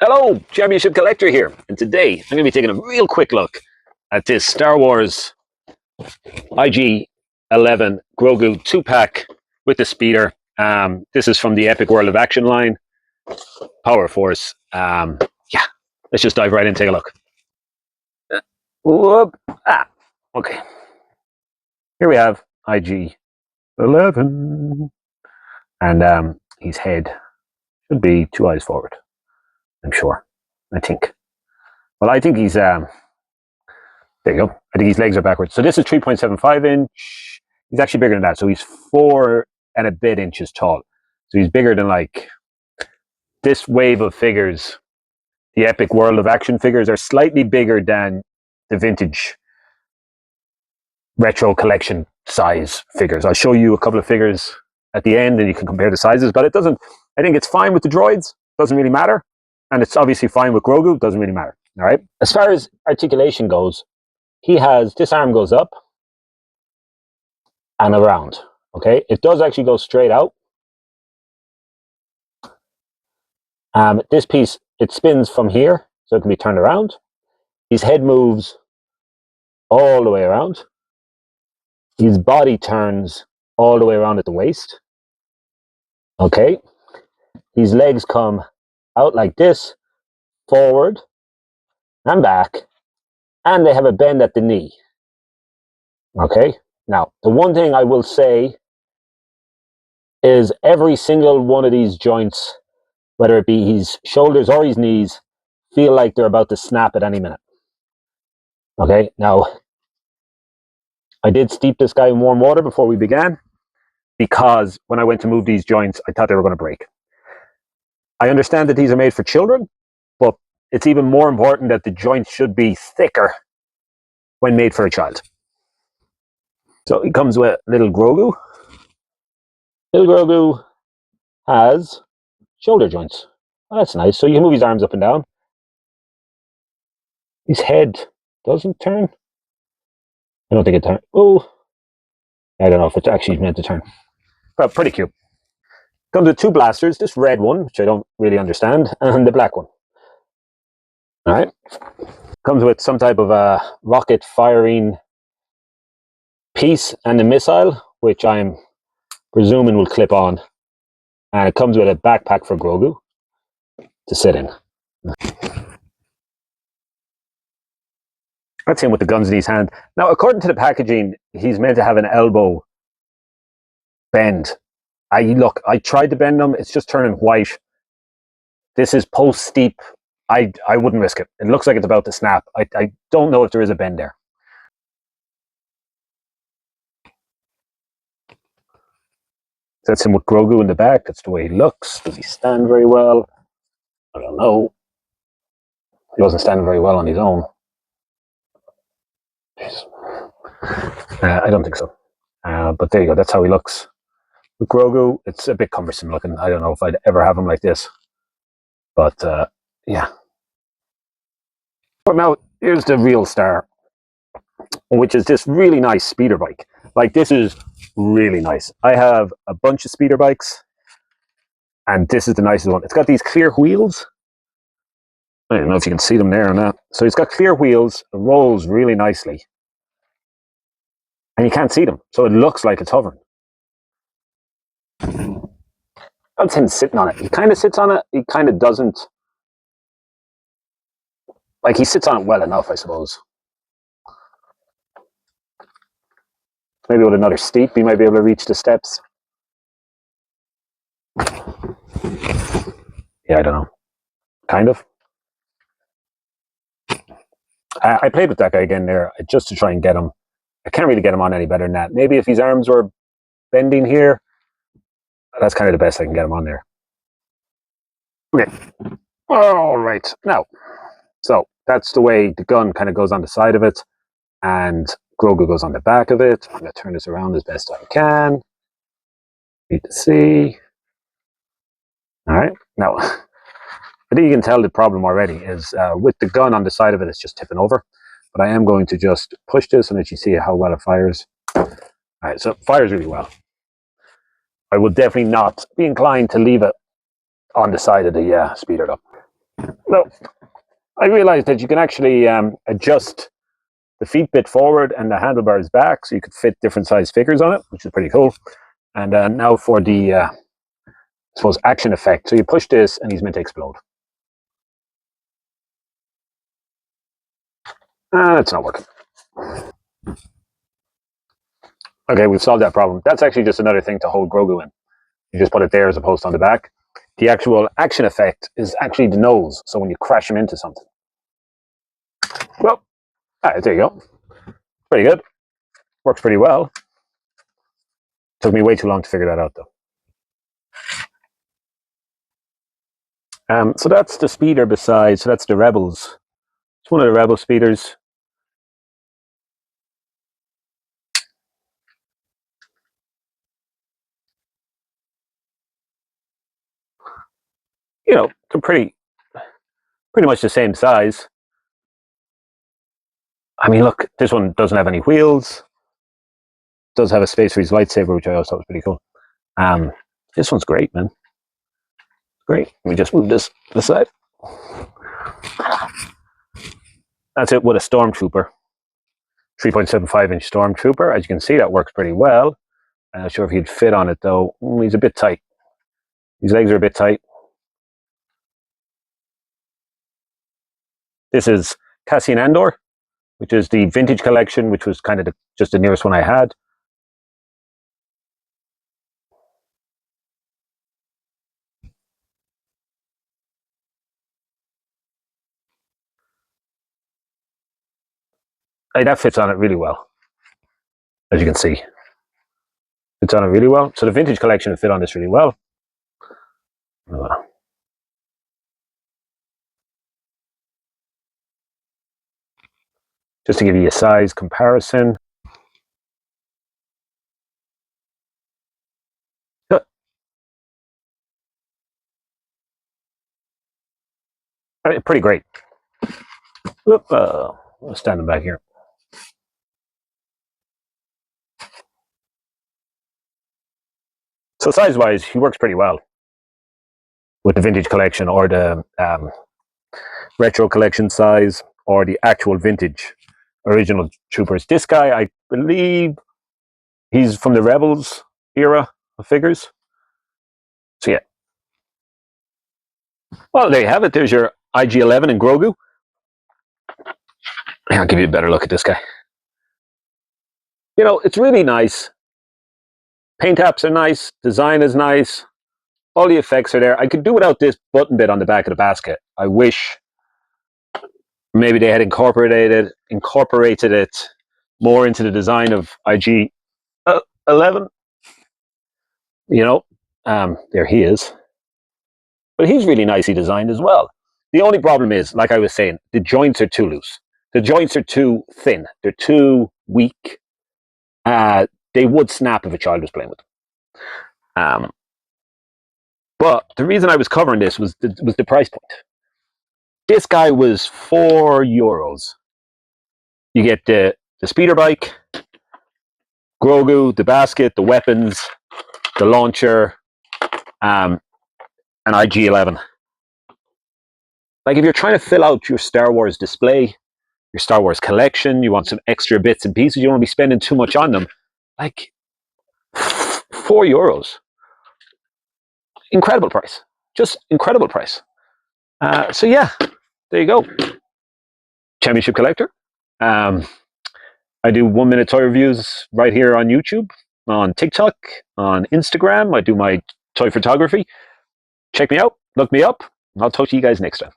Hello, Championship Collector here, and today I'm going to be taking a real quick look at this Star Wars IG-11 Grogu 2-pack with the speeder. This is from the Epic World of Action line, Power Force. Yeah, let's just dive right in and take a look. Whoop. Okay. Here we have IG-11, and his head should be 2 eyes forward. I'm sure. I think. Well, I think he's, there you go. I think his legs are backwards. So this is 3.75 inch. He's actually bigger than that. So he's 4 and a bit inches tall. So he's bigger than like this wave of figures. The Epic World of Action figures are slightly bigger than the vintage retro collection size figures. I'll show you a couple of figures at the end and you can compare the sizes, but it doesn't, I think it's fine with the droids. Doesn't really matter. And it's obviously fine with Grogu, doesn't really matter. All right. As far as articulation goes, he has, this arm goes up and around. Okay. It does actually go straight out. This piece, it spins from here, so it can be turned around. His head moves all the way around. His body turns all the way around at the waist. Okay. His legs come out like this, forward and back, and they have a bend at the knee. Okay, now the one thing I will say is every single one of these joints, whether it be his shoulders or his knees, feel like they're about to snap at any minute. Okay, now I did steep this guy in warm water before we began, because when I went to move these joints, I thought they were going to break. I understand that these are made for children, but it's even more important that the joints should be thicker when made for a child. So he comes with little Grogu. Little Grogu has shoulder joints. Oh, that's nice. So you can move his arms up and down. His head doesn't turn. I don't think it turns. Oh, I don't know if it's actually meant to turn. But pretty cute. Comes with 2 blasters, this red one, which I don't really understand, and the black one. All right. Comes with some type of a rocket firing piece and a missile, which I'm presuming will clip on. And it comes with a backpack for Grogu to sit in. That's him with the guns in his hand. Now, according to the packaging, he's meant to have an elbow bend. I tried to bend them. It's just turning white. This is post steep. I wouldn't risk it. It looks like it's about to snap. I don't know if there is a bend there. That's him with Grogu in the back. That's the way he looks. Does he stand very well? I don't know. He wasn't standing very well on his own. I don't think so. But there you go. That's how he looks. With Grogu, it's a bit cumbersome looking. I don't know if I'd ever have him like this. But yeah. But now, here's the real star, which is this really nice speeder bike. Like, this is really nice. I have a bunch of speeder bikes, and this is the nicest one. It's got these clear wheels. I don't know if you can see them there or not. So it's got clear wheels. It rolls really nicely. And you can't see them, so it looks like it's hovering. That's him sitting on it. He kind of sits on it. He kind of doesn't. Like, he sits on it well enough, I suppose. Maybe with another steep, he might be able to reach the steps. Yeah, I don't know. Kind of. I played with that guy again there just to try and get him. I can't really get him on any better than that. Maybe if his arms were bending here, that's kind of the best I can get him on there. Okay. All right. Now, so that's the way the gun kind of goes on the side of it, and Grogu goes on the back of it. I'm going to turn this around as best I can. Need to see. All right. Now, I think you can tell the problem already is with the gun on the side of it, it's just tipping over. But I am going to just push this and let you see how well it fires. All right, so it fires really well. I would definitely not be inclined to leave it on the side of the speeder up. No, I realized that you can actually adjust the feet bit forward and the handlebars back, so you could fit different size figures on it, which is pretty cool. And now for the, I suppose, action effect. So you push this and he's meant to explode. It's not working. Okay, we've solved that problem. That's actually just another thing to hold Grogu in. You just put it there as opposed to on the back. The actual action effect is actually the nose, so when you crash him into something. Well, there you go. Pretty good. Works pretty well. Took me way too long to figure that out, though. So that's the speeder beside, so that's the Rebels. It's one of the Rebel speeders. You know, they're pretty much the same size. I mean, look, this one doesn't have any wheels. Does have a space for his lightsaber, which I also thought was pretty cool. This one's great, man. Great. Let me just move this to the side. That's it with a Stormtrooper. 3.75-inch Stormtrooper. As you can see, that works pretty well. I'm not sure if he'd fit on it, though. He's a bit tight. His legs are a bit tight. This is Cassian Andor, which is the vintage collection, which was kind of just the nearest one I had. That fits on it really well, as you can see. Fits on it really well. So the vintage collection would fit on this really well. Just to give you a size comparison. Pretty great. I'll stand him back here. So size-wise, he works pretty well with the vintage collection or the retro collection size or the actual vintage original Troopers. This guy, I believe, he's from the Rebels era of figures. So yeah. Well, there you have it. There's your IG-11 and Grogu. I'll give you a better look at this guy. You know, it's really nice. Paint apps are nice. Design is nice. All the effects are there. I could do without this button bit on the back of the basket. I wish maybe they had incorporated it more into the design of IG-11. You know, there he is. But he's really nicely designed as well. The only problem is, like I was saying, the joints are too loose. The joints are too thin. They're too weak. They would snap if a child was playing with them. But the reason I was covering this was the price point. This guy was €4. You get the speeder bike, Grogu, the basket, the weapons, the launcher, and IG-11. Like, if you're trying to fill out your Star Wars display, your Star Wars collection, you want some extra bits and pieces, you don't want to be spending too much on them, like, €4. Incredible price. Just incredible price. So yeah, there you go. Championship Collector. I do 1-minute toy reviews right here on YouTube, on TikTok, on Instagram. I do my toy photography. Check me out. Look me up. I'll talk to you guys next time.